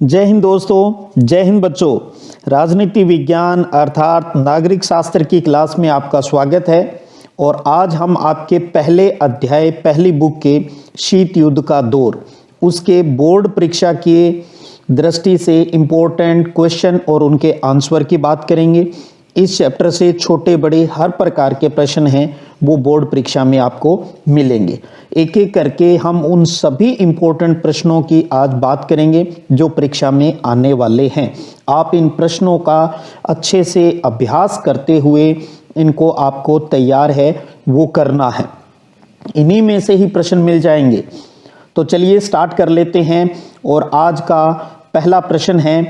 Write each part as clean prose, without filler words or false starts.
जय हिंद दोस्तों, जय हिंद बच्चों। राजनीति विज्ञान अर्थात नागरिक शास्त्र की क्लास में आपका स्वागत है। और आज हम आपके पहले अध्याय पहली बुक के शीत युद्ध का दौर उसके बोर्ड परीक्षा की दृष्टि से इम्पोर्टेंट क्वेश्चन और उनके आंसर की बात करेंगे। इस चैप्टर से छोटे बड़े हर प्रकार के प्रश्न हैं वो बोर्ड परीक्षा में आपको मिलेंगे। एक एक करके हम उन सभी इम्पोर्टेंट प्रश्नों की आज बात करेंगे जो परीक्षा में आने वाले हैं। आप इन प्रश्नों का अच्छे से अभ्यास करते हुए इनको आपको तैयार है वो करना है। इन्हीं में से ही प्रश्न मिल जाएंगे। तो चलिए स्टार्ट कर लेते हैं। और आज का पहला प्रश्न है,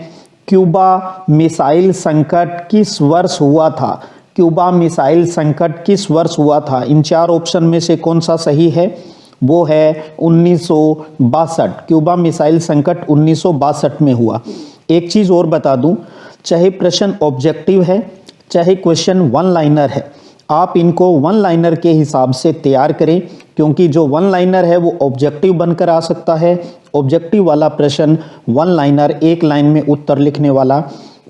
क्यूबा मिसाइल संकट किस वर्ष हुआ था? क्यूबा मिसाइल संकट किस वर्ष हुआ था? इन चार ऑप्शन में से कौन सा सही है? वो है 1962। क्यूबा मिसाइल संकट 1962 में हुआ। एक चीज और बता दूं, चाहे प्रश्न ऑब्जेक्टिव है चाहे क्वेश्चन वन लाइनर है, आप इनको वन लाइनर के हिसाब से तैयार करें, क्योंकि जो वन लाइनर है वो ऑब्जेक्टिव बनकर आ सकता है। ऑब्जेक्टिव वाला प्रश्न वन लाइनर एक लाइन में उत्तर लिखने वाला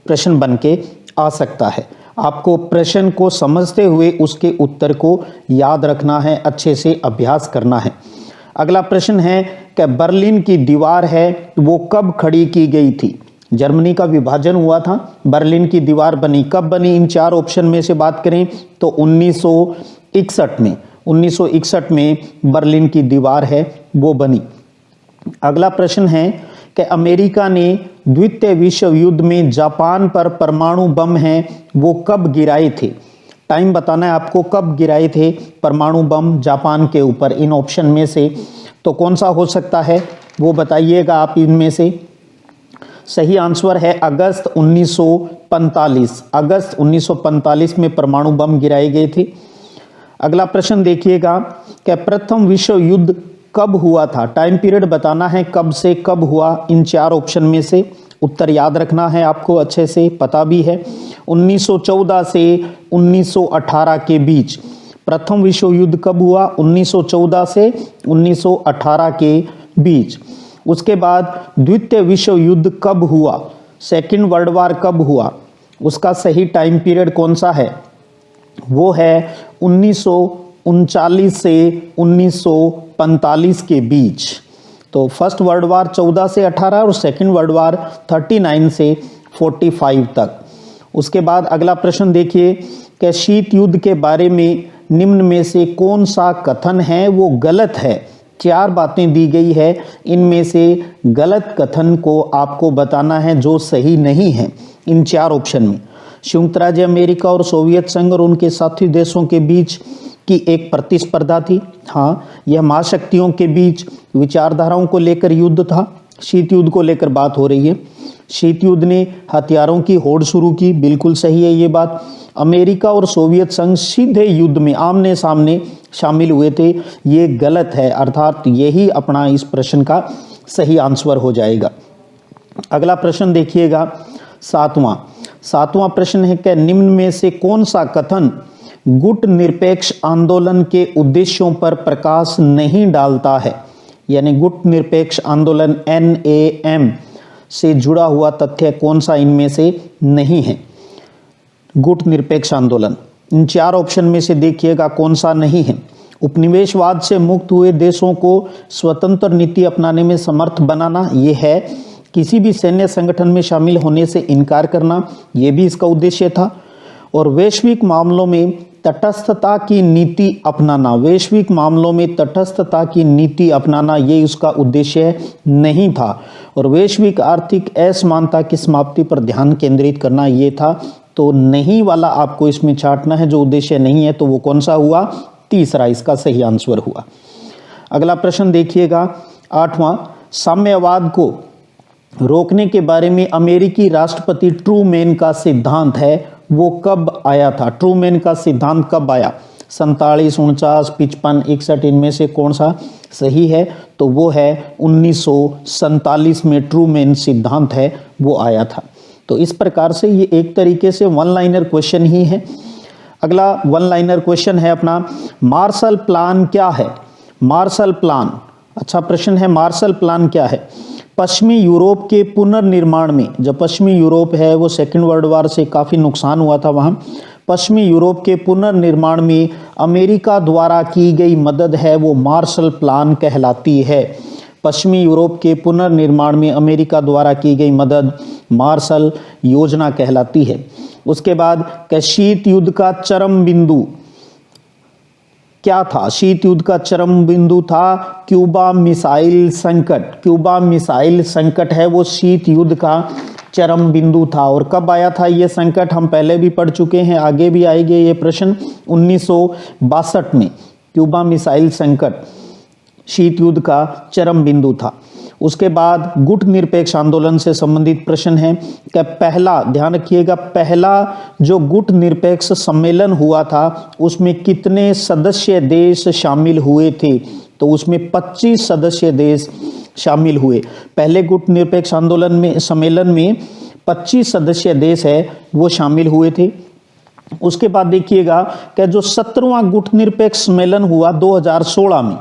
प्रश्न बन के आ सकता है। आपको प्रश्न को समझते हुए उसके उत्तर को याद रखना है, अच्छे से अभ्यास करना है। अगला प्रश्न है कि बर्लिन की दीवार है वो कब खड़ी की गई थी? जर्मनी का विभाजन हुआ था, बर्लिन की दीवार बनी, कब बनी? इन चार ऑप्शन में से बात करें तो 1961 में। 1961 में बर्लिन की दीवार है वो बनी। अगला प्रश्न है कि अमेरिका ने द्वितीय विश्व युद्ध में जापान पर परमाणु बम हैं वो कब गिराए थे? टाइम बताना है आपको, कब गिराए थे परमाणु बम जापान के ऊपर। इन ऑप्शन में से तो कौन सा हो सकता है वो बताइएगा आप। इनमें से सही आंसर है अगस्त 1945। अगस्त 1945 में परमाणु बम गिराए गए थे। अगला प्रश्न देखिएगा कि प्रथम विश्व युद्ध कब हुआ था? टाइम पीरियड बताना है, कब से कब हुआ। इन चार ऑप्शन में से उत्तर याद रखना है आपको, अच्छे से पता भी है। 1914 से 1918 के बीच प्रथम विश्व युद्ध कब हुआ? 1914 से 1918 के बीच। उसके बाद द्वितीय विश्व युद्ध कब हुआ? सेकेंड वर्ल्ड वार कब हुआ? उसका सही टाइम पीरियड कौन सा है? वो है 1939 से 1945 के बीच। तो फर्स्ट वर्ल्ड वार 14 से 18 और सेकेंड वर्ल्ड वार 39 से 45 तक। उसके बाद अगला प्रश्न देखिए कि शीत युद्ध के बारे में निम्न में से कौन सा कथन है वो गलत है? चार बातें दी गई है, इनमें से गलत कथन को आपको बताना है जो सही नहीं है। इन चार ऑप्शन में संयुक्त राज्य अमेरिका और सोवियत संघ और उनके साथी देशों के बीच की एक प्रतिस्पर्धा थी। हाँ, यह महाशक्तियों के बीच विचारधाराओं को लेकर युद्ध था। शीत युद्ध को लेकर बात हो रही है। शीत युद्ध ने हथियारों की होड़ शुरू की, बिल्कुल सही है ये बात। अमेरिका और सोवियत संघ सीधे युद्ध में आमने सामने शामिल हुए थे, ये गलत है। अर्थात यही अपना इस प्रश्न का सही आंसर हो जाएगा। अगला प्रश्न देखिएगा, सातवां प्रश्न है कि निम्न में से कौन सा कथन गुट निरपेक्ष आंदोलन के उद्देश्यों पर प्रकाश नहीं डालता है? यानी गुट निरपेक्ष आंदोलन NAM से जुड़ा हुआ तथ्य कौन सा इनमें से नहीं है? गुट निरपेक्ष आंदोलन, इन चार ऑप्शन में से देखिएगा कौन सा नहीं है। उपनिवेशवाद से मुक्त हुए देशों को स्वतंत्र नीति अपनाने में समर्थ बनाना, ये है। किसी भी सैन्य संगठन में शामिल होने से इनकार करना, ये भी इसका उद्देश्य था। और वैश्विक मामलों में तटस्थता की नीति अपनाना, वैश्विक मामलों में तटस्थता की नीति अपनाना, ये उसका उद्देश्य नहीं था। और वैश्विक आर्थिक असमानता की समाप्ति पर ध्यान केंद्रित करना, ये था। तो नहीं वाला आपको इसमें छांटना है, जो उद्देश्य नहीं है। तो वो कौन सा हुआ? तीसरा इसका सही आंसर हुआ। अगला प्रश्न देखिएगा, 8वां, साम्यवाद को रोकने के बारे में अमेरिकी राष्ट्रपति ट्रूमैन का सिद्धांत है वो कब आया था? ट्रूमैन का सिद्धांत कब आया? 47, 49, 55, 61, इनमें से कौन सा सही है? तो वो है 1947 में ट्रूमैन सिद्धांत है वो आया था। तो इस प्रकार से ये एक तरीके से वन लाइनर क्वेश्चन ही है। अगला वन लाइनर क्वेश्चन है अपना, मार्शल प्लान क्या है? मार्शल प्लान, अच्छा प्रश्न है, मार्शल प्लान क्या है? पश्चिमी यूरोप के पुनर्निर्माण में, जब पश्चिमी यूरोप है वो सेकेंड वर्ल्ड वॉर से काफ़ी नुकसान हुआ था वहाँ, पश्चिमी यूरोप के पुनर्निर्माण में अमेरिका द्वारा की गई मदद है वो मार्शल प्लान कहलाती है। पश्चिमी यूरोप के पुनर्निर्माण में अमेरिका द्वारा की गई मदद मार्शल योजना कहलाती है। उसके बाद शीत युद्ध का चरम बिंदु क्या था? शीत युद्ध का चरम बिंदु था क्यूबा मिसाइल संकट। क्यूबा मिसाइल संकट है वो शीत युद्ध का चरम बिंदु था। और कब आया था ये संकट? हम पहले भी पढ़ चुके हैं, आगे भी आएंगे ये प्रश्न। 1962 में क्यूबा मिसाइल संकट शीत युद्ध का चरम बिंदु था। उसके बाद गुट निरपेक्ष आंदोलन से संबंधित प्रश्न है कि पहला, ध्यान रखिएगा, पहला जो गुट निरपेक्ष सम्मेलन हुआ था उसमें कितने सदस्य देश शामिल हुए थे? तो उसमें 25 सदस्य देश शामिल हुए। पहले गुट निरपेक्ष आंदोलन में सम्मेलन में 25 सदस्य देश है वो शामिल हुए थे। उसके बाद देखिएगा कि जो 17वां गुट निरपेक्ष सम्मेलन हुआ 2016 में,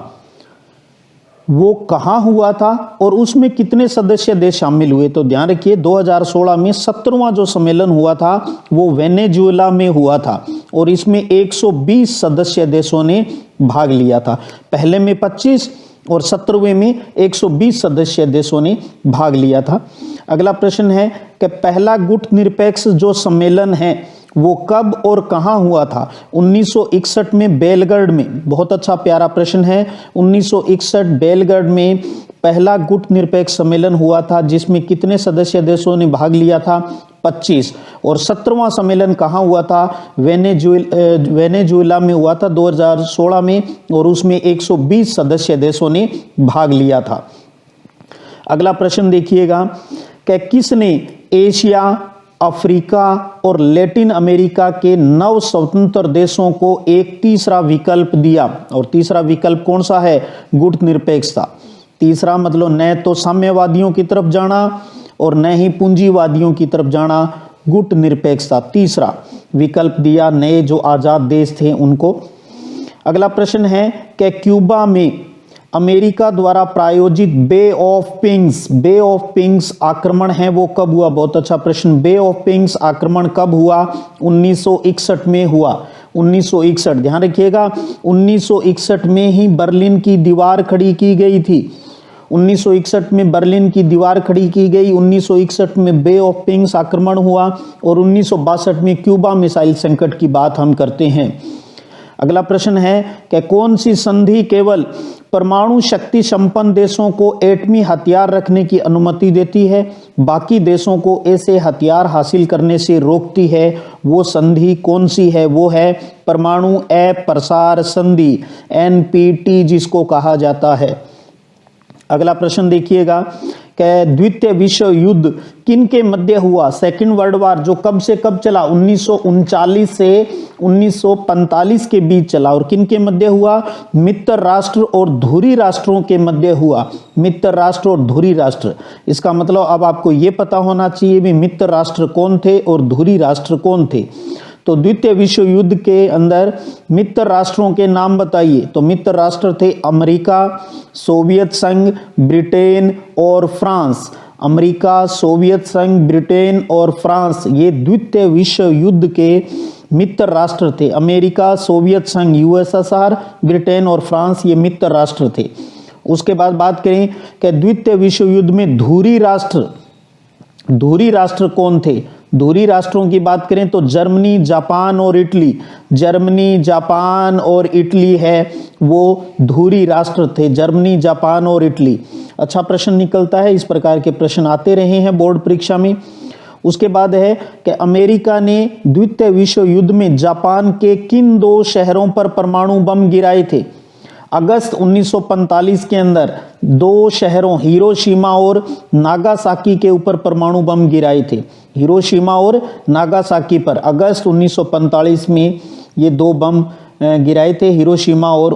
वो कहाँ हुआ था और उसमें कितने सदस्य देश शामिल हुए? तो ध्यान रखिए 2016 में 17वां जो सम्मेलन हुआ था वो वेनेजुएला में हुआ था और इसमें 120 सदस्य देशों ने भाग लिया था। पहले में 25 और 17वें में 120 सदस्य देशों ने भाग लिया था। अगला प्रश्न है कि पहला गुट निरपेक्ष जो सम्मेलन है वो कब और कहाँ हुआ था? 1961 में बेलग्रेड में। बहुत अच्छा प्यारा प्रश्न है। 1961 बेलग्रेड में पहला गुट निरपेक्ष सम्मेलन हुआ था जिसमें कितने सदस्य देशों ने भाग लिया था? 25। और 17वां सम्मेलन कहाँ हुआ था? वेनेजुएला में हुआ था 2016 में और उसमें 120 सदस्य देशों ने भाग लिया था। अगला प्रश्न देखिएगा कि किसने एशिया, अफ्रीका और लैटिन अमेरिका के 9 स्वतंत्र देशों को एक तीसरा विकल्प दिया? और तीसरा विकल्प कौन सा है? गुट निरपेक्षता। तीसरा मतलब न तो साम्यवादियों की तरफ जाना और न ही पूंजीवादियों की तरफ जाना, गुट निरपेक्षता तीसरा विकल्प दिया नए जो आजाद देश थे उनको। अगला प्रश्न है कि क्यूबा में अमेरिका द्वारा प्रायोजित बे ऑफ पिंग्स आक्रमण है वो कब हुआ? बहुत अच्छा प्रश्न। बे ऑफ पिंग्स आक्रमण कब हुआ? 1961 में हुआ। 1961, ध्यान रखिएगा 1961 में ही बर्लिन की दीवार खड़ी की गई थी। 1961 में बर्लिन की दीवार खड़ी की गई, 1961 में बे ऑफ पिंग्स आक्रमण हुआ और 1962 में क्यूबा मिसाइल संकट की बात हम करते हैं। अगला प्रश्न है कि कौन सी संधि केवल परमाणु शक्ति संपन्न देशों को एटमी हथियार रखने की अनुमति देती है, बाकी देशों को ऐसे हथियार हासिल करने से रोकती है? वो संधि कौन सी है? वो है परमाणु अप्रसार संधि, NPT जिसको कहा जाता है। अगला प्रश्न देखिएगा कि द्वितीय विश्व युद्ध किन के मध्य हुआ? सेकेंड वर्ल्ड वॉर जो कब से कब चला? 1939 से 1945 के बीच चला। और किन के मध्य हुआ? मित्र राष्ट्र और धुरी राष्ट्रों के मध्य हुआ। मित्र राष्ट्र और धुरी राष्ट्र, इसका मतलब अब आपको ये पता होना चाहिए भी मित्र राष्ट्र कौन थे और धुरी राष्ट्र कौन थे। तो द्वितीय विश्व युद्ध के अंदर मित्र राष्ट्रों के नाम बताइए। तो मित्र राष्ट्र थे अमेरिका, सोवियत संघ, ब्रिटेन और फ्रांस। अमेरिका, सोवियत संघ, ब्रिटेन और फ्रांस ये द्वितीय विश्व युद्ध के मित्र राष्ट्र थे। अमेरिका, सोवियत संघ, USSR, ब्रिटेन और फ्रांस ये मित्र राष्ट्र थे। उसके बाद बात करें कि द्वितीय विश्व युद्ध में धुरी राष्ट्र कौन थे? धुरी राष्ट्रों की बात करें तो जर्मनी, जापान और इटली। जर्मनी, जापान और इटली है वो धुरी राष्ट्र थे। जर्मनी, जापान और इटली। अच्छा प्रश्न निकलता है, इस प्रकार के प्रश्न आते रहे हैं बोर्ड परीक्षा में। उसके बाद है कि अमेरिका ने द्वितीय विश्व युद्ध में जापान के किन 2 शहरों पर परमाणु बम गिराए थे? अगस्त 1945 के अंदर 2 शहरों हिरोशिमा और नागासाकी के ऊपर परमाणु बम गिराए थे। हिरोशिमा और नागासाकी पर अगस्त 1945 में ये 2 बम गिराए थे, हिरोशिमा और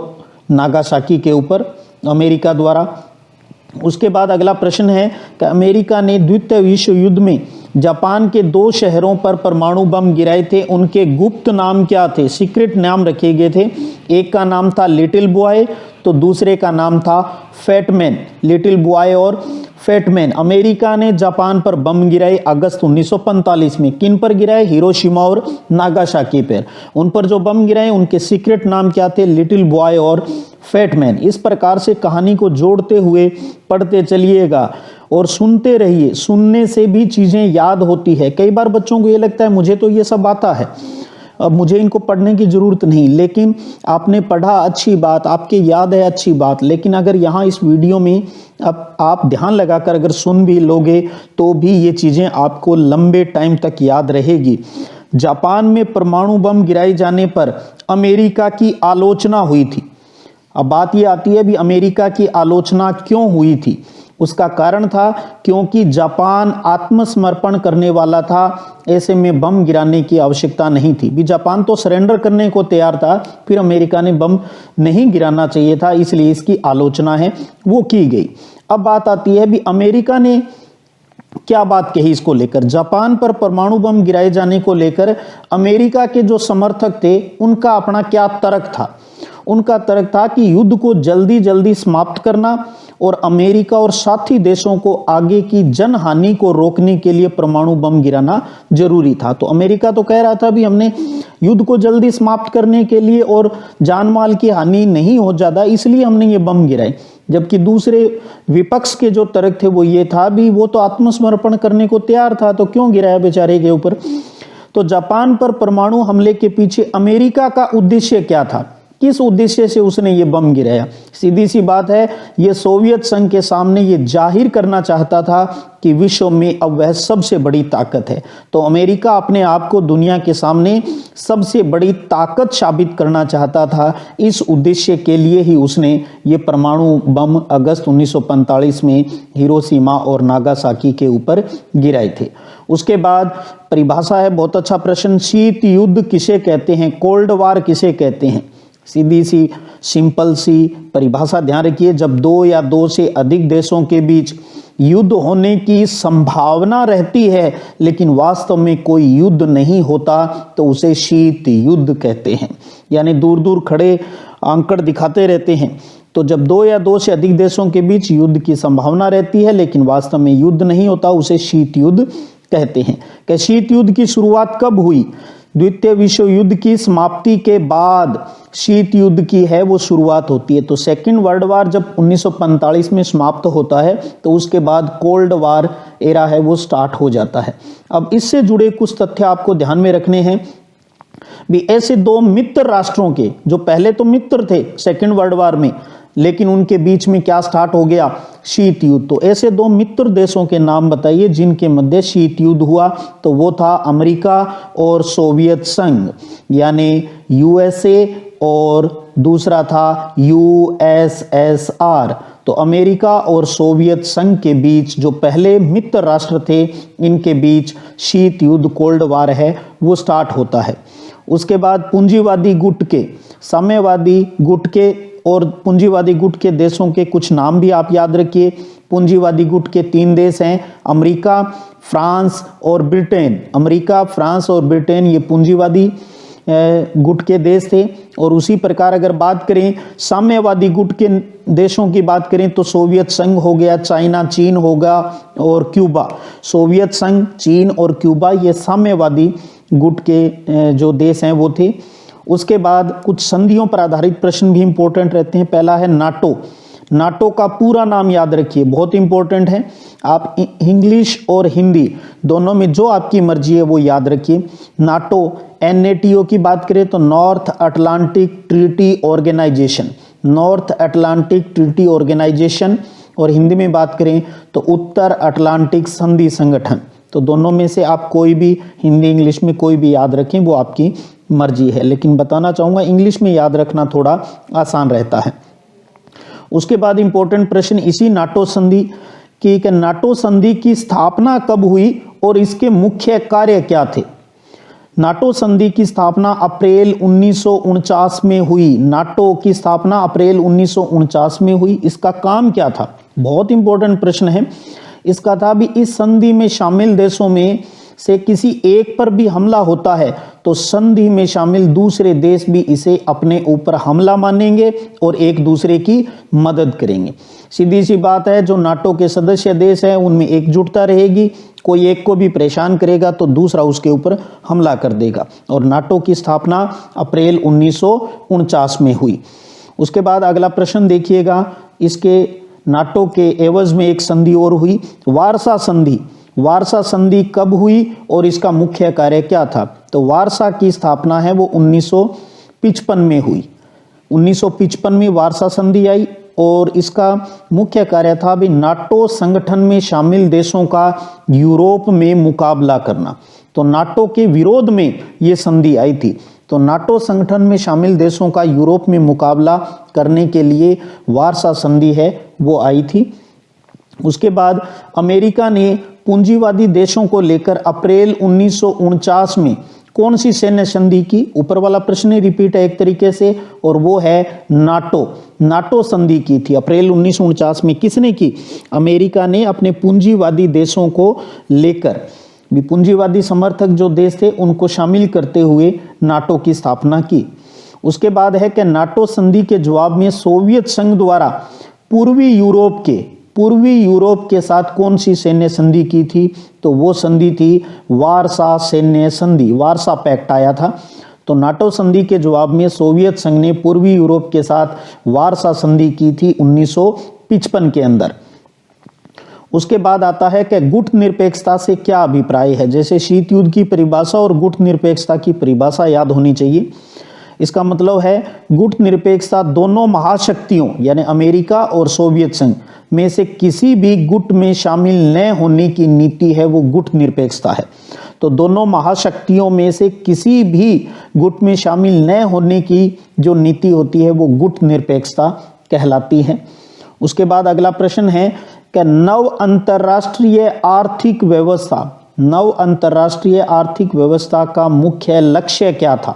नागासाकी के ऊपर अमेरिका द्वारा। उसके बाद अगला प्रश्न है कि अमेरिका ने द्वितीय विश्व युद्ध में जापान के 2 शहरों पर परमाणु बम गिराए थे, उनके गुप्त नाम क्या थे? सीक्रेट नाम रखे गए थे। एक का नाम था लिटिल बॉय तो दूसरे का नाम था फैटमैन। लिटिल बॉय और फेटमैन, अमेरिका ने जापान पर बम गिराए अगस्त 1945 में। किन पर गिराए? हिरोशिमा और नागासाकी पर। उन पर जो बम गिराए उनके सीक्रेट नाम क्या थे? लिटिल बॉय और फेटमैन। इस प्रकार से कहानी को जोड़ते हुए पढ़ते चलिएगा और सुनते रहिए। सुनने से भी चीजें याद होती है। कई बार बच्चों को ये लगता है मुझे तो ये सब आता है, अब मुझे इनको पढ़ने की जरूरत नहीं, लेकिन आपने पढ़ा अच्छी बात, आपके याद है अच्छी बात, लेकिन अगर यहाँ इस वीडियो में अब आप ध्यान लगाकर अगर सुन भी लोगे तो भी ये चीजें आपको लंबे टाइम तक याद रहेगी। जापान में परमाणु बम गिराए जाने पर अमेरिका की आलोचना हुई थी। अब बात ये आती है भी अमेरिका की आलोचना क्यों हुई थी? उसका कारण था क्योंकि जापान आत्मसमर्पण करने वाला था, ऐसे में बम गिराने की आवश्यकता नहीं थी। भी जापान तो सरेंडर करने को तैयार था, फिर अमेरिका ने बम नहीं गिराना चाहिए था, इसलिए इसकी आलोचना है वो की गई। अब बात आती है भी अमेरिका ने क्या बात कही इसको लेकर। जापान पर परमाणु बम गिराए जाने को लेकर अमेरिका के जो समर्थक थे उनका अपना क्या तर्क था? उनका तर्क था कि युद्ध को जल्दी जल्दी समाप्त करना और अमेरिका और साथी देशों को आगे की जनहानि को रोकने के लिए परमाणु बम गिराना जरूरी था। तो अमेरिका तो कह रहा था भी हमने युद्ध को जल्दी समाप्त करने के लिए और जान माल की हानि नहीं हो जाता, इसलिए हमने ये बम गिराए। जबकि दूसरे विपक्ष के जो तर्क थे वो ये था भी वो तो आत्मसमर्पण करने को तैयार था, तो क्यों गिराया बेचारे के ऊपर। तो जापान पर परमाणु हमले के पीछे अमेरिका का उद्देश्य क्या था? किस उद्देश्य से उसने ये बम गिराया? सीधी सी बात है, ये सोवियत संघ के सामने ये जाहिर करना चाहता था कि विश्व में अब वह सबसे बड़ी ताकत है। तो अमेरिका अपने आप को दुनिया के सामने सबसे बड़ी ताकत साबित करना चाहता था। इस उद्देश्य के लिए ही उसने ये परमाणु बम अगस्त 1945 में हिरोशिमा और नागासाकी के ऊपर गिराए थे। उसके बाद परिभाषा है, बहुत अच्छा प्रश्न, शीत युद्ध किसे कहते हैं? कोल्ड वार किसे कहते हैं? सीधी सी सिंपल सी परिभाषा ध्यान रखिए, जब दो या दो से अधिक देशों के बीच युद्ध होने की संभावना रहती है लेकिन वास्तव में कोई युद्ध नहीं होता तो उसे शीत युद्ध कहते हैं। यानी दूर दूर खड़े आंकड़ दिखाते रहते हैं। तो जब दो या दो से अधिक देशों के बीच युद्ध की संभावना रहती है लेकिन वास्तव में युद्ध नहीं होता, उसे शीत युद्ध कहते हैं। कि शीत युद्ध की शुरुआत कब हुई? द्वितीय विश्व युद्ध की समाप्ति के बाद शीत युद्ध की है वो शुरुआत होती है। तो सेकेंड वर्ल्ड वार जब 1945 में समाप्त होता है तो उसके बाद कोल्ड वार एरा है वो स्टार्ट हो जाता है। अब इससे जुड़े कुछ तथ्य आपको ध्यान में रखने हैं भी। ऐसे दो मित्र राष्ट्रों के, जो पहले तो मित्र थे सेकेंड वर्ल्ड वार में, लेकिन उनके बीच में क्या स्टार्ट हो गया? शीत युद्ध। तो ऐसे दो मित्र देशों के नाम बताइए जिनके मध्य शीत युद्ध हुआ। तो वो था अमेरिका और सोवियत संघ, यानी यूएसए, और दूसरा था यूएसएसआर। तो अमेरिका और सोवियत संघ के बीच जो पहले मित्र राष्ट्र थे, इनके बीच शीत युद्ध कोल्ड वार है वो स्टार्ट होता है। उसके बाद पूंजीवादी गुट के, साम्यवादी गुट के और पूंजीवादी गुट के देशों के कुछ नाम भी आप याद रखिए। पूंजीवादी गुट के 3 देश हैं, अमेरिका, फ्रांस और ब्रिटेन। अमेरिका, फ्रांस और ब्रिटेन ये पूंजीवादी गुट के देश थे। और उसी प्रकार अगर बात करें साम्यवादी गुट के देशों की बात करें तो सोवियत संघ हो गया, चाइना, चीन होगा और क्यूबा। सोवियत संघ, चीन और क्यूबा ये साम्यवादी गुट के जो देश हैं वो थे। उसके बाद कुछ संधियों पर आधारित प्रश्न भी इंपॉर्टेंट रहते हैं। पहला है नाटो। नाटो का पूरा नाम याद रखिए, बहुत इंपॉर्टेंट है। आप इंग्लिश और हिंदी दोनों में जो आपकी मर्जी है वो याद रखिए। नाटो, एनएटीओ की बात करें तो North Atlantic Treaty Organization, North Atlantic Treaty Organization, और हिंदी में बात करें तो उत्तर अटलांटिक संधि संगठन। तो दोनों में से आप कोई भी हिंदी इंग्लिश में कोई भी याद रखें, वो आपकी मर्जी है, लेकिन बताना चाहूँगा इंग्लिश में याद रखना थोड़ा आसान रहता है। उसके बाद इंपॉर्टेंट प्रश्न इसी नाटो संधि की, कि नाटो संधि की स्थापना कब हुई और इसके मुख्य कार्य क्या थे। नाटो संधि की स्थापना अप्रैल 1949 में हुई। नाटो की स्थापना अप्रैल 1949 में हुई। इसका काम क्या था? बहुत इंपॉर्टेंट प्रश्न है। इसका था भी इस संधि में शामिल देशों में से किसी एक पर भी हमला होता है तो संधि में शामिल दूसरे देश भी इसे अपने ऊपर हमला मानेंगे और एक दूसरे की मदद करेंगे। सीधी सी बात है, जो नाटो के सदस्य देश हैं उनमें एकजुटता रहेगी, कोई एक को भी परेशान करेगा तो दूसरा उसके ऊपर हमला कर देगा। और नाटो की स्थापना अप्रैल 1949 में हुई। उसके बाद अगला प्रश्न देखिएगा, इसके नाटो के एवज में एक संधि और हुई, वारसा संधि। वारसा संधि कब हुई और इसका मुख्य कार्य क्या था? तो वारसा की स्थापना है वो 1955 में हुई। 1955 में वारसा संधि आई और इसका मुख्य कार्य था भी नाटो संगठन में शामिल देशों का यूरोप में मुकाबला करना। तो नाटो के विरोध में ये संधि आई थी। तो नाटो संगठन में शामिल देशों का यूरोप में मुकाबला करने के लिए वारसा संधि है वो आई थी। उसके बाद अमेरिका ने पूंजीवादी देशों को लेकर अप्रैल 1949 में कौन सी सैन्य संधि की? ऊपर वाला प्रश्न रिपीट है एक तरीके से, और वो है नाटो संधि की थी। अप्रैल 1949 में किसने की? अमेरिका ने अपने पूंजीवादी देशों को लेकर, भी पूंजीवादी समर्थक जो देश थे उनको शामिल करते हुए नाटो की स्थापना की। उसके बाद है कि नाटो संधि के जवाब में सोवियत संघ द्वारा पूर्वी यूरोप के साथ कौन सी सैन्य संधि की थी? तो वो संधि थी वारसा सैन्य संधि, वारसा पैक्ट आया था। तो नाटो संधि के जवाब में सोवियत संघ ने पूर्वी यूरोप के साथ वारसा संधि की थी 1955 के अंदर। उसके बाद आता है कि गुट निरपेक्षता से क्या अभिप्राय है? जैसे शीत युद्ध की परिभाषा और गुट निरपेक्षता की परिभाषा याद होनी चाहिए। इसका मतलब है गुट निरपेक्षता दोनों महाशक्तियों यानी अमेरिका और सोवियत संघ में से किसी भी गुट में शामिल न होने की नीति है, वो गुट निरपेक्षता है। तो दोनों महाशक्तियों में से किसी भी गुट में शामिल न होने की जो नीति होती है वो गुट निरपेक्षता कहलाती है। उसके बाद अगला प्रश्न है कि नव अंतरराष्ट्रीय आर्थिक व्यवस्था का मुख्य लक्ष्य क्या था?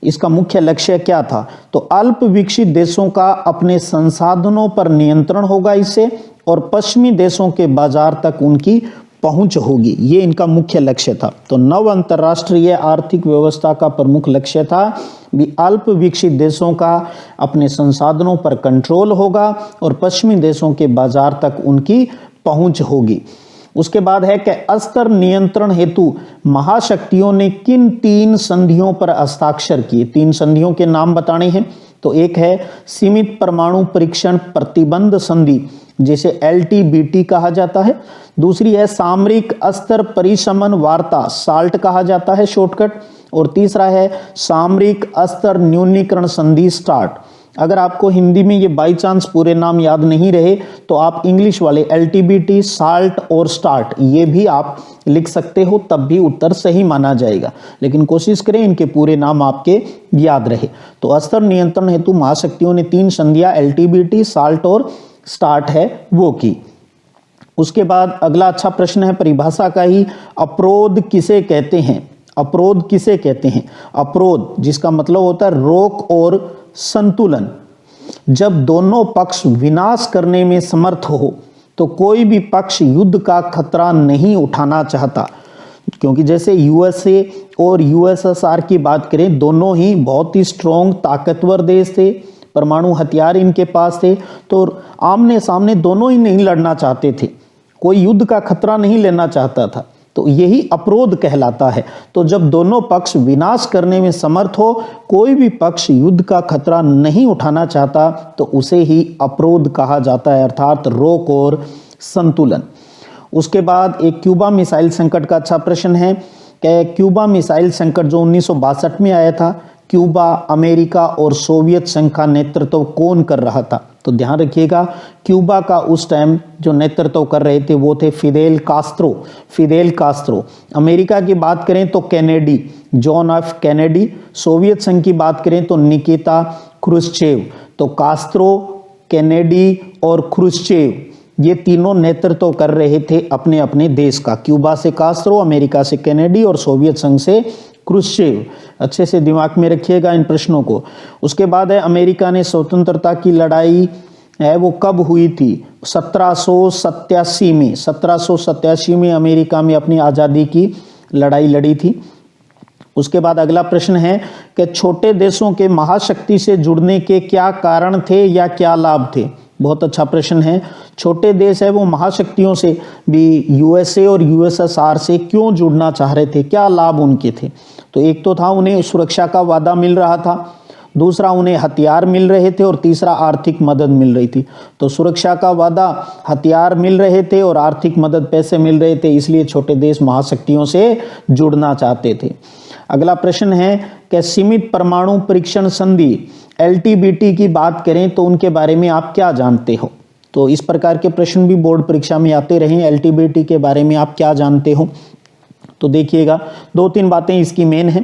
इसका मुख्य लक्ष्य क्या था? तो अल्प विकसित देशों का अपने संसाधनों पर नियंत्रण होगा इससे, और पश्चिमी देशों के बाजार तक उनकी पहुंच होगी। ये इनका मुख्य लक्ष्य था। तो नव अंतरराष्ट्रीय आर्थिक व्यवस्था का प्रमुख लक्ष्य था भी अल्प विकसित देशों का अपने संसाधनों पर कंट्रोल होगा और पश्चिमी देशों के बाजार तक उनकी पहुंच होगी। उसके बाद है कि अस्त्र नियंत्रण हेतु महाशक्तियों ने किन 3 संधियों पर हस्ताक्षर किए? 3 संधियों के नाम बताने हैं। तो एक है सीमित परमाणु परीक्षण प्रतिबंध संधि, जिसे LTBT कहा जाता है। दूसरी है सामरिक अस्त्र परिशमन वार्ता, साल्ट कहा जाता है शॉर्टकट। और तीसरा है सामरिक अस्त्र न्यूनीकरण संधि, स्टार्ट। अगर आपको हिंदी में ये बाई चांस पूरे नाम याद नहीं रहे तो आप इंग्लिश वाले LTBT, साल्ट और स्टार्ट ये भी आप लिख सकते हो, तब भी उत्तर सही माना जाएगा। लेकिन कोशिश करें इनके पूरे नाम आपके याद रहे। तो अस्त्र नियंत्रण हेतु महाशक्तियों ने 3 संधियां LTBT, साल्ट और स्टार्ट है वो की। उसके बाद अगला अच्छा प्रश्न है परिभाषा का ही, अवरोध किसे कहते हैं? अवरोध किसे कहते हैं? अवरोध जिसका मतलब होता है रोक और संतुलन। जब दोनों पक्ष विनाश करने में समर्थ हो तो कोई भी पक्ष युद्ध का खतरा नहीं उठाना चाहता, क्योंकि जैसे USA और USSR की बात करें, दोनों ही बहुत ही स्ट्रॉन्ग ताकतवर देश थे, परमाणु हथियार इनके पास थे, तो आमने सामने दोनों ही नहीं लड़ना चाहते थे, कोई युद्ध का खतरा नहीं लेना चाहता था। तो यही अवरोध कहलाता है। तो जब दोनों पक्ष विनाश करने में समर्थ हो, कोई भी पक्ष युद्ध का खतरा नहीं उठाना चाहता, तो उसे ही अवरोध कहा जाता है, अर्थात रोक और संतुलन। उसके बाद एक क्यूबा मिसाइल संकट का अच्छा प्रश्न है कि क्यूबा मिसाइल संकट जो 1962 में आया था, क्यूबा, अमेरिका और सोवियत संघ का नेतृत्व कौन कर रहा था? तो ध्यान रखिएगा, क्यूबा का उस टाइम जो नेतृत्व कर रहे थे वो थे फिदेल कास्त्रो। अमेरिका की बात करें तो Kennedy, John F Kennedy. Soviet संघ की बात करें तो निकिता क्रुश्चेव। तो कास्त्रो, कैनेडी और क्रुश्चेव ये तीनों नेतृत्व कर रहे थे अपने अपने देश का। क्यूबा से कास्त्रो, अमेरिका से कैनेडी और सोवियत संघ से क्रुश्चेव। अच्छे से दिमाग में रखिएगा इन प्रश्नों को। उसके बाद है अमेरिका ने स्वतंत्रता की लड़ाई है वो कब हुई थी? 1787 में। 1787 में अमेरिका में अपनी आज़ादी की लड़ाई लड़ी थी। उसके बाद अगला प्रश्न है कि छोटे देशों के महाशक्ति से जुड़ने के क्या कारण थे या क्या लाभ थे। बहुत अच्छा प्रश्न है। छोटे देश है वो महाशक्तियों से भी यूएसए और यूएसएसआर से क्यों जुड़ना चाह रहे थे, क्या लाभ उनके थे। तो एक तो था उन्हें सुरक्षा का वादा मिल रहा था, दूसरा उन्हें हथियार मिल रहे थे और तीसरा आर्थिक मदद मिल रही थी। तो सुरक्षा का वादा, हथियार मिल रहे थे और आर्थिक मदद, पैसे मिल रहे थे, इसलिए छोटे देश महाशक्तियों से जुड़ना चाहते थे। अगला प्रश्न है कि सीमित परमाणु परीक्षण संधि एलटीबीटी की बात करें तो उनके बारे में आप क्या जानते हो। तो इस प्रकार के प्रश्न भी बोर्ड परीक्षा में आते रहे। एलटीबीटी के बारे में आप क्या जानते हो। तो देखिएगा 2-3 बातें इसकी मेन है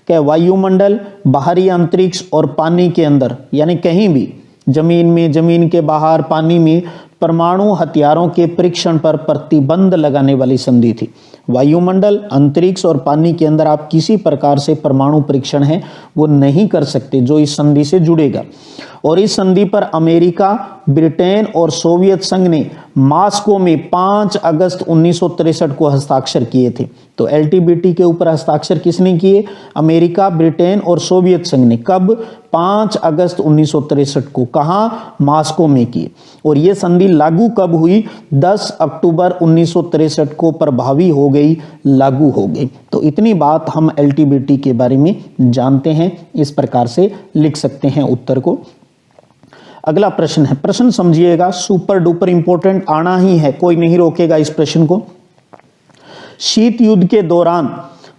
कि वायुमंडल, बाहरी अंतरिक्ष और पानी के अंदर, यानी कहीं भी जमीन में, जमीन के बाहर, पानी में परमाणु हथियारों के परीक्षण पर प्रतिबंध लगाने वाली संधि थी। वायुमंडल, अंतरिक्ष और पानी के अंदर आप किसी प्रकार से परमाणु परीक्षण है वो नहीं कर सकते जो इस संधि से जुड़ेगा। और इस संधि पर अमेरिका, ब्रिटेन और सोवियत संघ ने मॉस्को में 5 अगस्त 1963 को हस्ताक्षर किए थे। तो एलटीबीटी के ऊपर हस्ताक्षर किसने किए? अमेरिका, ब्रिटेन और सोवियत संघ ने। कब? 5 अगस्त 1963 को। कहाँ? मॉस्को में किए। और ये संधि लागू कब हुई? 10 अक्टूबर 1963 को प्रभावी हो गई, लागू हो गई। तो इतनी बात हम एलटीबीटी के बारे में जानते हैं। इस प्रकार से लिख सकते हैं उत्तर को। अगला प्रश्न है, प्रश्न समझिएगा, सुपर डुपर इंपॉर्टेंट, आना ही है, कोई नहीं रोकेगा इस प्रश्न को। शीत युद्ध के दौरान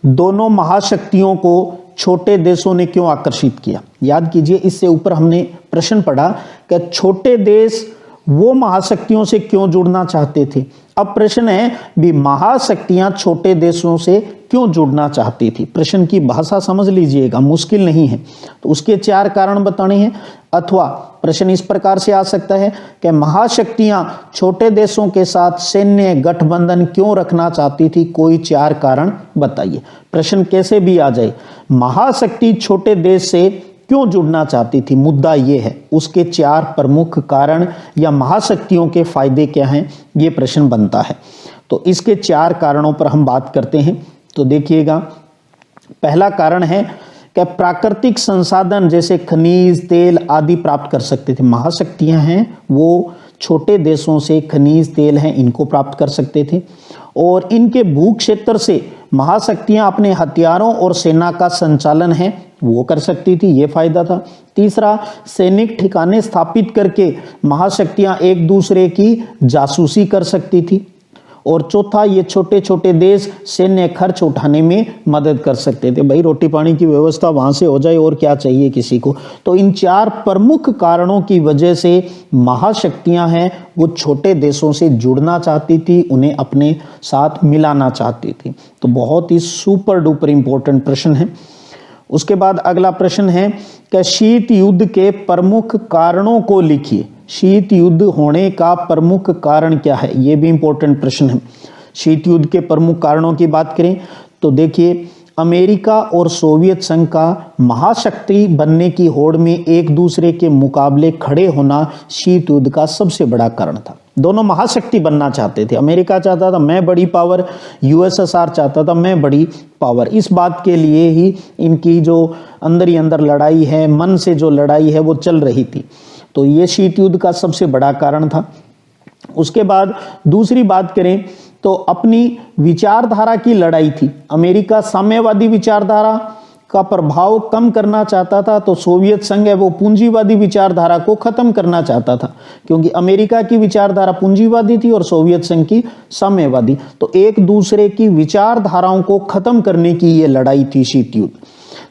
दोनों महाशक्तियों को छोटे देशों ने क्यों आकर्षित किया? याद कीजिए, इससे ऊपर हमने प्रश्न पढ़ा कि छोटे देश वो महाशक्तियों से क्यों जुड़ना चाहते थे। अब प्रश्न है भी महाशक्तियां छोटे देशों से क्यों जुड़ना चाहती थी। प्रश्न की भाषा समझ लीजिएगा, मुश्किल नहीं है। तो उसके 4 कारण बताने हैं। अथवा प्रश्न इस प्रकार से आ सकता है कि महाशक्तियां छोटे देशों के साथ सैन्य गठबंधन क्यों रखना चाहती थी, कोई 4 कारण बताइए। प्रश्न कैसे भी आ जाए, महाशक्ति छोटे देश से क्यों जुड़ना चाहती थी, मुद्दा ये है। उसके 4 प्रमुख कारण या महाशक्तियों के फायदे क्या हैं, ये प्रश्न बनता है। तो इसके 4 कारणों पर हम बात करते हैं। तो देखिएगा, पहला कारण है कि प्राकृतिक संसाधन जैसे खनिज, तेल आदि प्राप्त कर सकते थे। महाशक्तियां हैं वो छोटे देशों से खनिज, तेल हैं, इनको प्राप्त कर सकते थे। और इनके भू क्षेत्र से महाशक्तियां अपने हथियारों और सेना का संचालन है वो कर सकती थी, ये फायदा था। तीसरा, सैनिक ठिकाने स्थापित करके महाशक्तियां एक दूसरे की जासूसी कर सकती थी। और चौथा, ये छोटे छोटे देश सैन्य खर्च उठाने में मदद कर सकते थे। भाई रोटी पानी की व्यवस्था वहां से हो जाए और क्या चाहिए किसी को। तो इन 4 प्रमुख कारणों की वजह से महाशक्तियां हैं वो छोटे देशों से जुड़ना चाहती थी, उन्हें अपने साथ मिलाना चाहती थी। तो बहुत ही सुपर डुपर इंपॉर्टेंट प्रश्न है। उसके बाद अगला प्रश्न है कि शीत युद्ध के प्रमुख कारणों को लिखिए। शीत युद्ध होने का प्रमुख कारण क्या है, यह भी इंपॉर्टेंट प्रश्न है। शीत युद्ध के प्रमुख कारणों की बात करें तो देखिए, अमेरिका और सोवियत संघ का महाशक्ति बनने की होड़ में एक दूसरे के मुकाबले खड़े होना शीत युद्ध का सबसे बड़ा कारण था। दोनों महाशक्ति बनना चाहते थे। अमेरिका चाहता था मैं बड़ी पावर, यूएसएसआर चाहता था मैं बड़ी पावर। इस बात के लिए ही इनकी जो अंदर ही अंदर लड़ाई है, मन से जो लड़ाई है वो चल रही थी। तो ये शीत युद्ध का सबसे बड़ा कारण था। उसके बाद दूसरी बात करें तो अपनी विचारधारा की लड़ाई थी। अमेरिका साम्यवादी विचारधारा का प्रभाव कम करना चाहता था, तो सोवियत संघ है वो पूंजीवादी विचारधारा को खत्म करना चाहता था, क्योंकि अमेरिका की विचारधारा पूंजीवादी थी और सोवियत संघ की साम्यवादी। तो एक दूसरे की विचारधाराओं को खत्म करने की ये लड़ाई थी शीत युद्ध।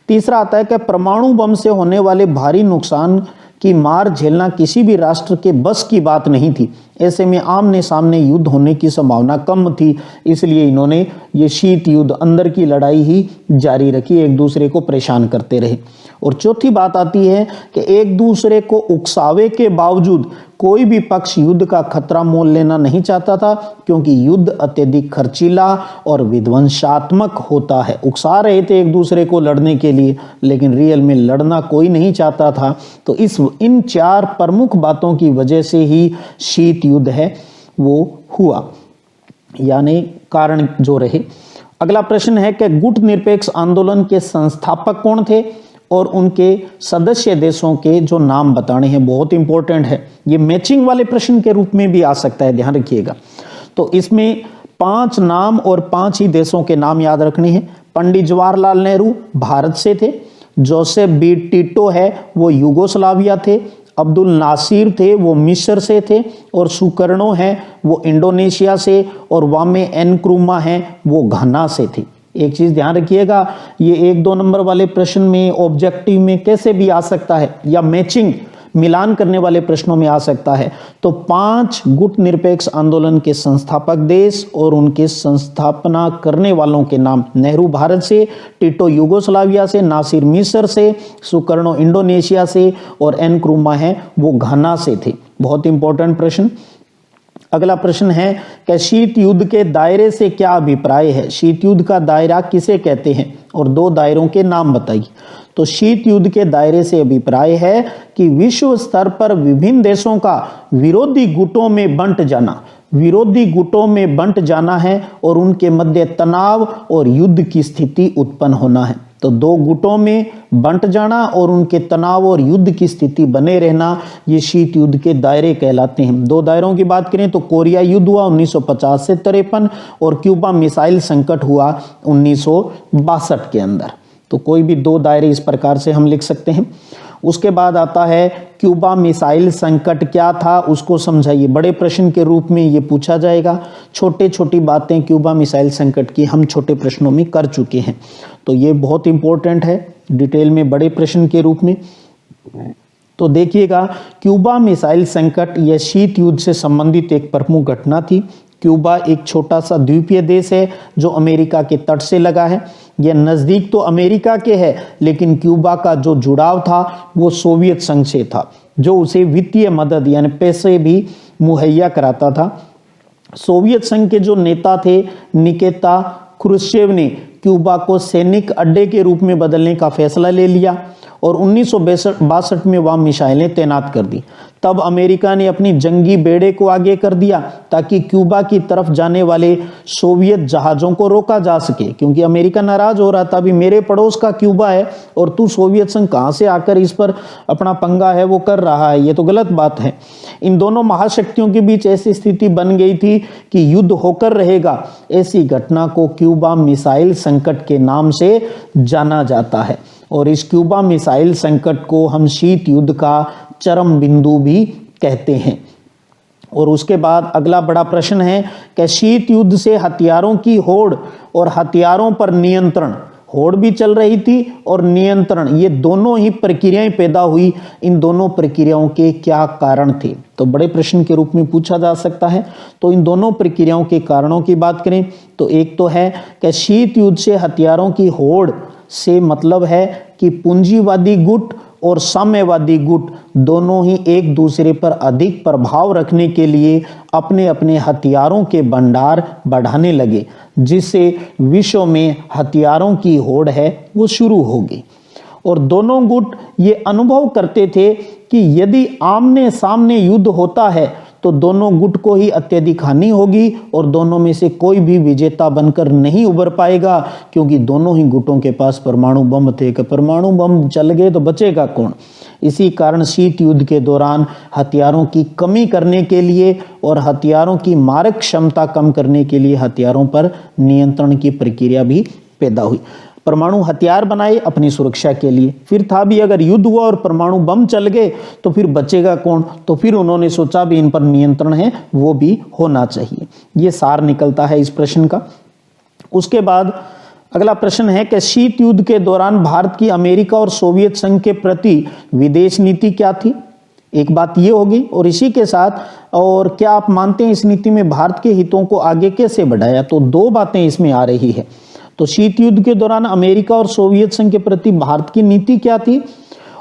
तीसरा आता है कि परमाणु बम से होने वाले भारी नुकसान की मार झेलना किसी भी राष्ट्र के बस की बात नहीं थी। ऐसे में आमने सामने युद्ध होने की संभावना कम थी, इसलिए इन्होंने ये शीत युद्ध, अंदर की लड़ाई ही जारी रखी, एक दूसरे को परेशान करते रहे। और चौथी बात आती है कि एक दूसरे को उकसावे के बावजूद कोई भी पक्ष युद्ध का खतरा मोल लेना नहीं चाहता था, क्योंकि युद्ध अत्यधिक खर्चीला और विध्वंसात्मक होता है। उकसा रहे थे एक दूसरे को लड़ने के लिए, लेकिन रियल में लड़ना कोई नहीं चाहता था। तो इन 4 प्रमुख बातों की वजह से ही शीत युद्ध है वो हुआ, यानी कारण जो रहे। अगला प्रश्न है कि गुट निरपेक्ष आंदोलन के संस्थापक कौन थे और उनके सदस्य देशों के जो नाम बताने हैं, बहुत इंपॉर्टेंट है। ये मैचिंग वाले प्रश्न के रूप में भी आ सकता है, ध्यान रखिएगा। तो इसमें 5 नाम और 5 ही देशों के नाम याद रखने हैं। पंडित जवाहरलाल नेहरू भारत से थे, जोसेफ बी टिटो है वो युगोस्लाविया थे, अब्दुल नासिर थे वो मिस्र से थे, और सुकर्णो है वो इंडोनेशिया से, और वामे एनक्रुमा है वो घाना से थे। एक चीज ध्यान रखिएगा, ये 1-2 नंबर वाले प्रश्न में, ऑब्जेक्टिव में कैसे भी आ सकता है, या मैचिंग मिलान करने वाले प्रश्नों में आ सकता है। तो 5 गुट निरपेक्ष आंदोलन के संस्थापक देश और उनके संस्थापना करने वालों के नाम, नेहरू भारत से, टिटो युगोस्लाविया से, नासिर मिस्र से, सुकर्णो इंडोनेशिया से, और एनक्रुमा है वो घाना से थे। बहुत इंपॉर्टेंट प्रश्न। अगला प्रश्न है कि शीत युद्ध के दायरे से क्या अभिप्राय है? शीत युद्ध का दायरा किसे कहते हैं और 2 दायरों के नाम बताइए। तो शीत युद्ध के दायरे से अभिप्राय है कि विश्व स्तर पर विभिन्न देशों का विरोधी गुटों में बंट जाना, विरोधी गुटों में बंट जाना है और उनके मध्य तनाव और युद्ध की स्थिति उत्पन्न होना है। तो 2 गुटों में बंट जाना और उनके तनाव और युद्ध की स्थिति बने रहना, ये शीत युद्ध के दायरे कहलाते हैं। 2 दायरों की बात करें तो कोरिया युद्ध हुआ 1950 से 53 और क्यूबा मिसाइल संकट हुआ 1962 के अंदर। तो कोई भी 2 दायरे इस प्रकार से हम लिख सकते हैं। उसके बाद आता है क्यूबा मिसाइल संकट क्या था, उसको समझाइए। बड़े प्रश्न के रूप में ये पूछा जाएगा। छोटे छोटी बातें क्यूबा मिसाइल संकट की हम छोटे प्रश्नों में कर चुके हैं, तो ये बहुत इंपॉर्टेंट है डिटेल में बड़े प्रश्न के रूप में। तो देखिएगा, क्यूबा मिसाइल संकट यह शीत युद्ध से संबंधित एक प्रमुख घटना थी। क्यूबा एक छोटा सा द्वीपीय देश है जो अमेरिका के तट से लगा है। यह नज़दीक तो अमेरिका के है, लेकिन क्यूबा का जो जुड़ाव था वो सोवियत संघ से था, जो उसे वित्तीय मदद यानी पैसे भी मुहैया कराता था। सोवियत संघ के जो नेता थे निकिता क्रुश्चेव ने क्यूबा को सैनिक अड्डे के रूप में बदलने का फैसला ले लिया और 1962 में वह मिसाइलें तैनात कर दी। तब अमेरिका ने अपनी जंगी बेड़े को आगे कर दिया ताकि क्यूबा की तरफ जाने वाले सोवियत जहाज़ों को रोका जा सके, क्योंकि अमेरिका नाराज हो रहा था, अभी मेरे पड़ोस का क्यूबा है और तू सोवियत संघ कहाँ से आकर इस पर अपना पंगा है वो कर रहा है, ये तो गलत बात है। इन दोनों महाशक्तियों के बीच ऐसी स्थिति बन गई थी कि युद्ध होकर रहेगा। ऐसी घटना को क्यूबा मिसाइल संकट के नाम से जाना जाता है और इस क्यूबा मिसाइल संकट को हम शीत युद्ध का चरम बिंदु भी कहते हैं। और उसके बाद अगला बड़ा प्रश्न है कि शीत युद्ध से हथियारों की होड़ और हथियारों पर नियंत्रण, होड़ भी चल रही थी और नियंत्रण, ये दोनों ही प्रक्रियाएं पैदा हुई। इन दोनों प्रक्रियाओं के क्या कारण थे, तो बड़े प्रश्न के रूप में पूछा जा सकता है। तो इन दोनों प्रक्रियाओं के कारणों की बात करें तो एक तो है कि शीत युद्ध से हथियारों की होड़ से मतलब है कि पूंजीवादी गुट और साम्यवादी गुट दोनों ही एक दूसरे पर अधिक प्रभाव रखने के लिए अपने अपने हथियारों के भंडार बढ़ाने लगे, जिससे विश्व में हथियारों की होड़ है वो शुरू होगी। और दोनों गुट ये अनुभव करते थे कि यदि आमने सामने युद्ध होता है तो दोनों गुट को ही अत्यधिक हानि होगी और दोनों में से कोई भी विजेता बनकर नहीं उभर पाएगा, क्योंकि दोनों ही गुटों के पास परमाणु बम थे कि परमाणु बम चल गए तो बचेगा कौन। इसी कारण शीत युद्ध के दौरान हथियारों की कमी करने के लिए और हथियारों की मारक क्षमता कम करने के लिए हथियारों पर नियंत्रण की प्रक्रिया भी पैदा हुई। परमाणु हथियार बनाए अपनी सुरक्षा के लिए, फिर था भी अगर युद्ध हुआ और परमाणु बम चल गए तो फिर बचेगा कौन, तो फिर उन्होंने सोचा भी इन पर नियंत्रण है वो भी होना चाहिए। ये सार निकलता है इस प्रश्न का। उसके बाद अगला प्रश्न है कि शीत युद्ध के दौरान भारत की अमेरिका और सोवियत संघ के प्रति विदेश नीति क्या थी, एक बात ये होगी। और इसी के साथ और क्या आप मानते हैं इस नीति में भारत के हितों को आगे कैसे बढ़ाया, तो 2 बातें इसमें आ रही है। तो शीत युद्ध के दौरान अमेरिका और सोवियत संघ के प्रति भारत की नीति क्या थी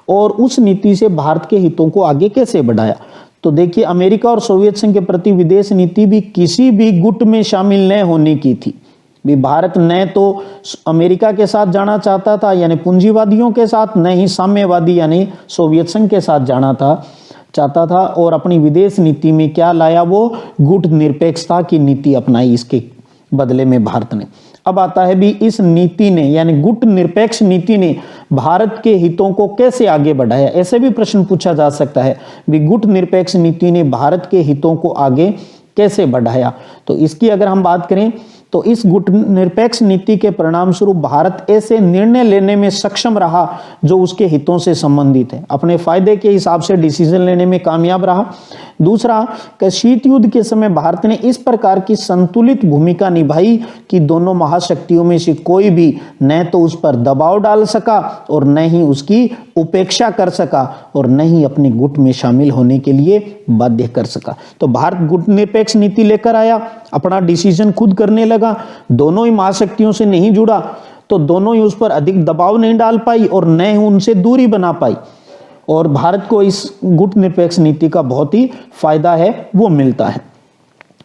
और उस नीति से भारत के हितों को आगे कैसे बढ़ाया। तो देखिए, अमेरिका और सोवियत संघ के प्रति विदेश नीति भी किसी भी गुट में शामिल न होने की थी। भी भारत न तो अमेरिका के साथ जाना चाहता था यानी पूंजीवादियों के साथ, न ही साम्यवादी यानी सोवियत संघ के साथ जाना चाहता था। और अपनी विदेश नीति में क्या लाया, वो गुट निरपेक्षता की नीति अपनाई इसके बदले में भारत ने। अब आता है भी इस नीति ने यानी गुट निरपेक्ष नीति ने भारत के हितों को कैसे आगे बढ़ाया। ऐसे भी प्रश्न पूछा जा सकता है भी गुट निरपेक्ष नीति ने भारत के हितों को आगे कैसे बढ़ाया। तो इसकी अगर हम बात करें तो इस गुट निरपेक्ष नीति के परिणाम स्वरूप भारत ऐसे निर्णय लेने में सक्षम रहा जो उसके हितों से संबंधित है, अपने फायदे के हिसाब से डिसीजन लेने में कामयाब रहा। दूसरा कि शीत युद्ध के समय भारत ने इस प्रकार की संतुलित भूमिका निभाई कि दोनों महाशक्तियों में से कोई भी न तो उस पर दबाव डाल सका और न ही उसकी उपेक्षा कर सका और न ही अपने गुट में शामिल होने के लिए बाध्य कर सका। तो भारत गुट निरपेक्ष नीति लेकर आया, अपना डिसीजन खुद करने लगा, दोनों ही महाशक्तियों से नहीं जुड़ा तो दोनों ही उस पर अधिक दबाव नहीं डाल पाई और न ही उनसे दूरी बना पाई, और भारत को इस गुट निरपेक्ष नीति का बहुत ही फायदा है वो मिलता है।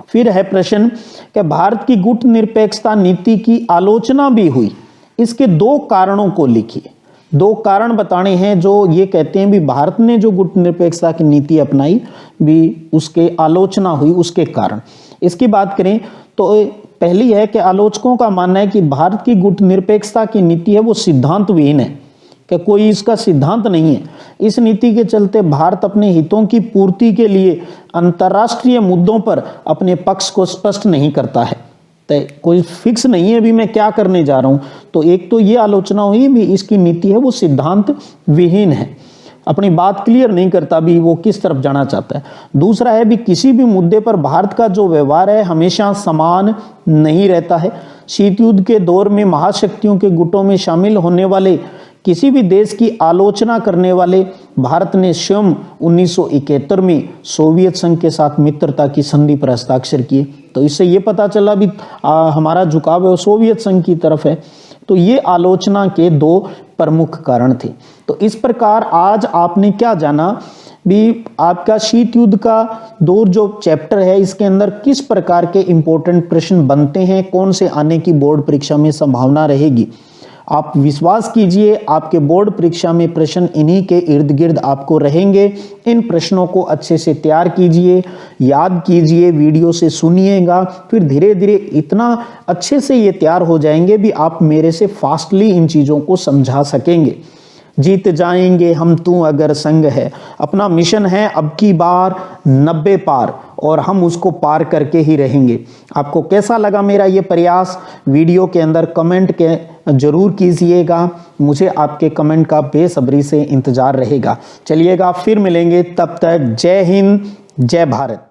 फिर है प्रश्न कि भारत की गुट निरपेक्षता नीति की आलोचना भी हुई, इसके दो कारणों को लिखिए। दो कारण बताने हैं जो ये कहते हैं भी भारत ने जो गुट निरपेक्षता की नीति अपनाई भी उसके आलोचना हुई, उसके कारण। इसकी बात करें तो पहली है कि आलोचकों का मानना है कि भारत की गुट निरपेक्षता की नीति है वो सिद्धांत विहीन है, कि कोई इसका सिद्धांत नहीं है। इस नीति के चलते भारत अपने हितों की पूर्ति के लिए अंतर्राष्ट्रीय मुद्दों पर अपने पक्ष को स्पष्ट नहीं करता है, तो कोई फिक्स नहीं है भी मैं क्या करने जा रहा हूं। तो एक तो ये आलोचना हुई भी इसकी नीति है वो सिद्धांत विहीन है, अपनी बात क्लियर नहीं करता भी वो किस तरफ जाना चाहता है। दूसरा है भी किसी भी मुद्दे पर भारत का जो व्यवहार है हमेशा समान नहीं रहता है। शीत युद्ध के दौर में महाशक्तियों के गुटों में शामिल होने वाले किसी भी देश की आलोचना करने वाले भारत ने स्वयं 1971 में सोवियत संघ के साथ मित्रता की संधि पर हस्ताक्षर किए। तो इससे ये पता चला भी हमारा झुकाव है वो सोवियत संघ की तरफ है। तो ये आलोचना के दो प्रमुख कारण थे। तो इस प्रकार आज आपने क्या जाना भी आपका शीत युद्ध का दौर जो चैप्टर है इसके अंदर किस प्रकार के इंपॉर्टेंट प्रश्न बनते हैं, कौन से आने की बोर्ड परीक्षा में संभावना रहेगी। आप विश्वास कीजिए आपके बोर्ड परीक्षा में प्रश्न इन्हीं के इर्द गिर्द आपको रहेंगे। इन प्रश्नों को अच्छे से तैयार कीजिए, याद कीजिए, वीडियो से सुनिएगा, फिर धीरे धीरे इतना अच्छे से ये तैयार हो जाएंगे भी आप मेरे से फास्टली इन चीज़ों को समझा सकेंगे। जीत जाएंगे हम तू अगर संग है, अपना मिशन है अब की बार 90 पार और हम उसको पार करके ही रहेंगे। आपको कैसा लगा मेरा ये प्रयास, वीडियो के अंदर कमेंट के जरूर कीजिएगा, मुझे आपके कमेंट का बेसब्री से इंतजार रहेगा। चलिएगा फिर मिलेंगे, तब तक जय हिंद जय भारत।